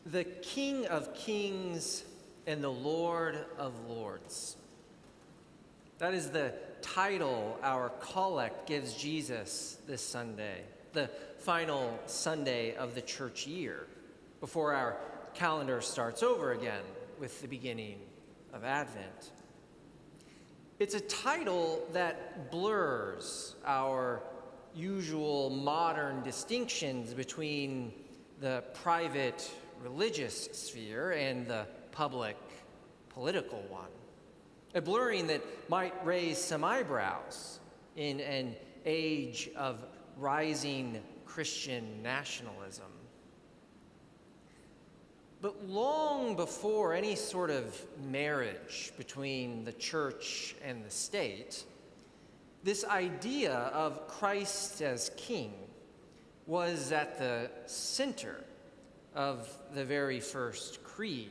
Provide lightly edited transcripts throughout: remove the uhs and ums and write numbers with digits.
The King of Kings and the Lord of Lords. That is the title our collect gives Jesus this Sunday, the final Sunday of the church year, before our calendar starts over again with the beginning of Advent. It's a title that blurs our usual modern distinctions between the private religious sphere and the public political one. A blurring that might raise some eyebrows in an age of rising Christian nationalism. But long before any sort of marriage between the church and the state, this idea of Christ as king was at the center of the very first creed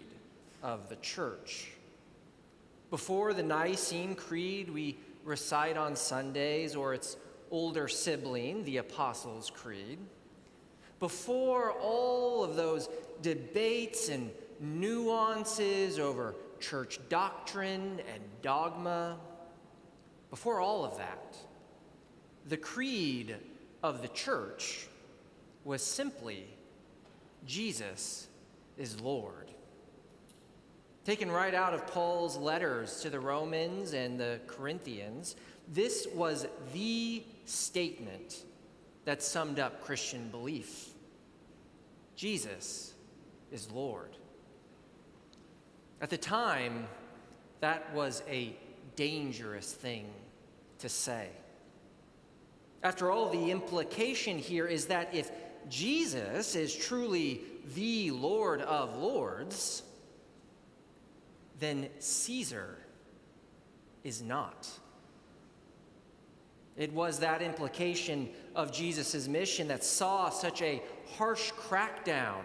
of the church. Before the Nicene Creed we recite on Sundays, or its older sibling, the Apostles' Creed, before all of those debates and nuances over church doctrine and dogma, before all of that, the creed of the church was simply, Jesus is Lord. Taken right out of Paul's letters to the Romans and the Corinthians, this was the statement that summed up Christian belief. Jesus is Lord. At the time, that was a dangerous thing to say. After all, the implication here is that if Jesus is truly the Lord of Lords, then Caesar is not. It was that implication of Jesus' mission that saw such a harsh crackdown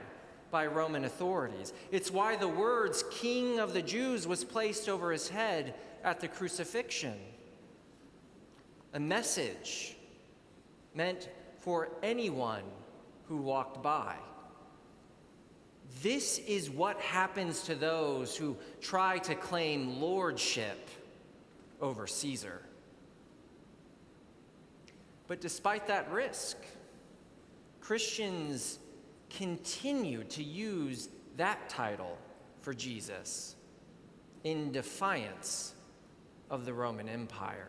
by Roman authorities. It's why the words "King of the Jews" was placed over his head at the crucifixion. A message meant for anyone who walked by. This is what happens to those who try to claim lordship over Caesar. But despite that risk, Christians continued to use that title for Jesus in defiance of the Roman Empire.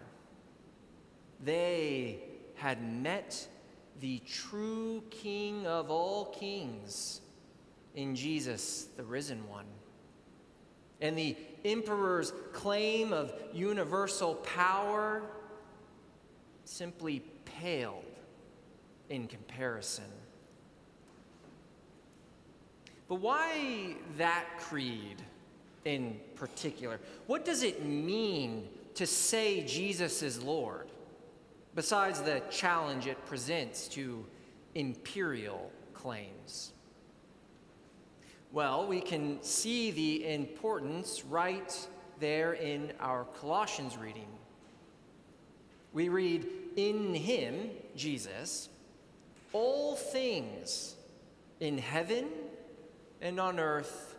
They had met the true King of all kings in Jesus, the risen one. And the emperor's claim of universal power simply paled in comparison. But why that creed in particular? What does it mean to say Jesus is Lord, besides the challenge it presents to imperial claims? Well, we can see the importance right there in our Colossians reading. We read, "In him," Jesus, "all things in heaven and on earth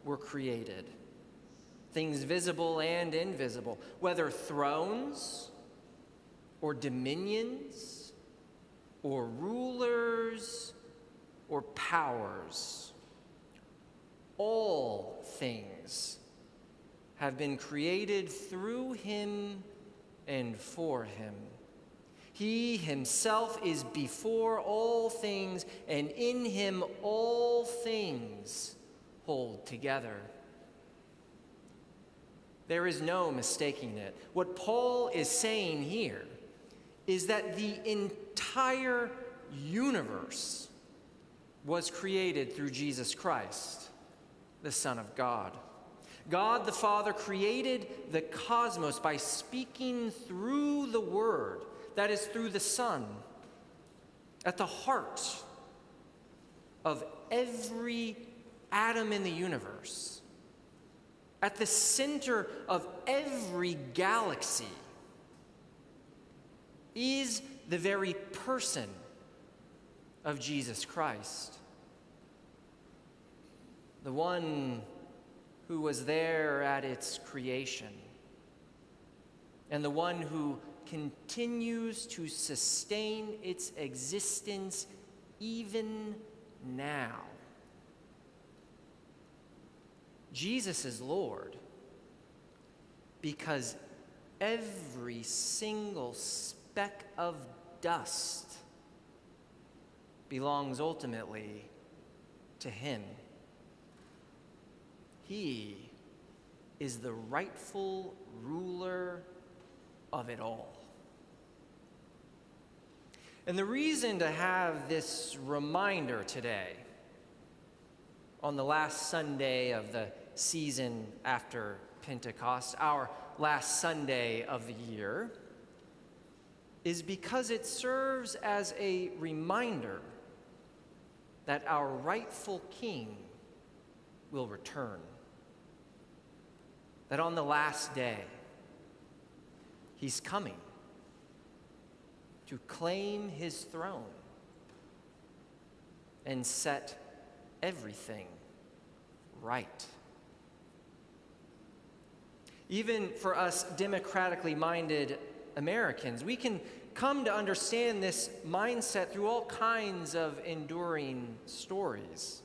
were created, things visible and invisible, whether thrones or dominions or rulers or powers. All things have been created through him and for him. He himself is before all things, and in him all things hold together." There is no mistaking it. What Paul is saying here is that the entire universe was created through Jesus Christ, the Son of God. God the Father created the cosmos by speaking through the Word, that is, through the Son, at the heart of every atom in the universe, at the center of every galaxy, is the very person of Jesus Christ. the one who was there at its creation, and the one who continues to sustain its existence even now. Jesus is Lord because every single speck of dust belongs ultimately to him. He is the rightful ruler of it all. And the reason to have this reminder today, on the last Sunday of the season after Pentecost, our last Sunday of the year, is because it serves as a reminder that our rightful King will return. That on the last day, he's coming to claim his throne and set everything right. Even for us democratically minded Americans, we can come to understand this mindset through all kinds of enduring stories.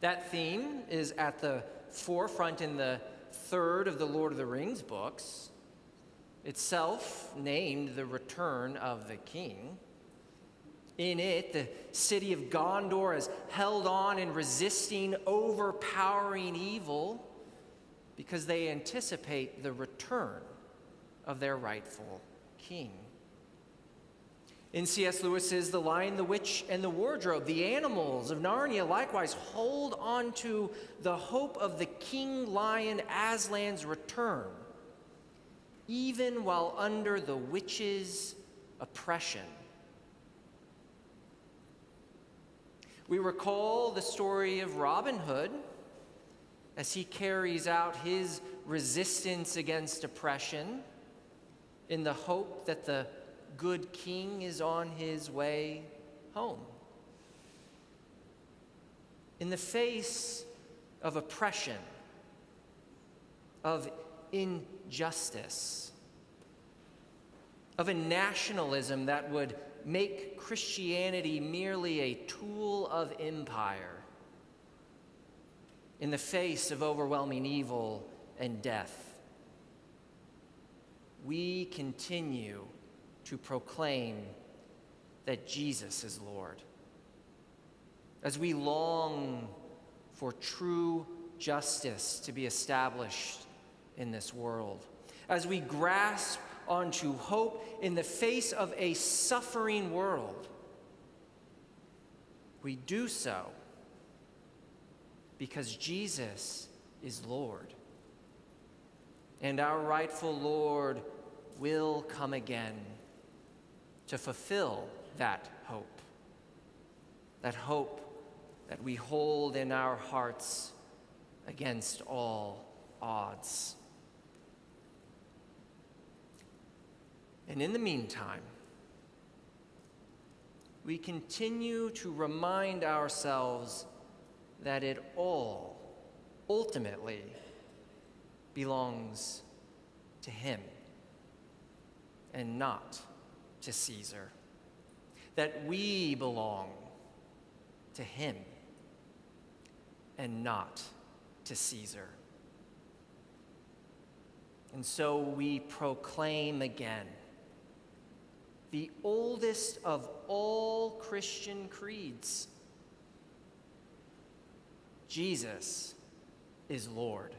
That theme is at the forefront in the third of the Lord of the Rings books, itself named The Return of the King. In it, the city of Gondor is held on in resisting overpowering evil because they anticipate the return of their rightful king. In C.S. Lewis's The Lion, the Witch, and the Wardrobe, the animals of Narnia likewise hold on to the hope of the king lion Aslan's return, even while under the witch's oppression. We recall the story of Robin Hood as he carries out his resistance against oppression in the hope that the good king is on his way home. In the face of oppression, of injustice, of a nationalism that would make Christianity merely a tool of empire, in the face of overwhelming evil and death, we continue to proclaim that Jesus is Lord. As we long for true justice to be established in this world, as we grasp onto hope in the face of a suffering world, we do so because Jesus is Lord. And our rightful Lord will come again to fulfill that hope that we hold in our hearts against all odds. And in the meantime, we continue to remind ourselves that it all ultimately belongs to him and not to Caesar. That we belong to him and not to Caesar. And so we proclaim again the oldest of all Christian creeds: Jesus is Lord.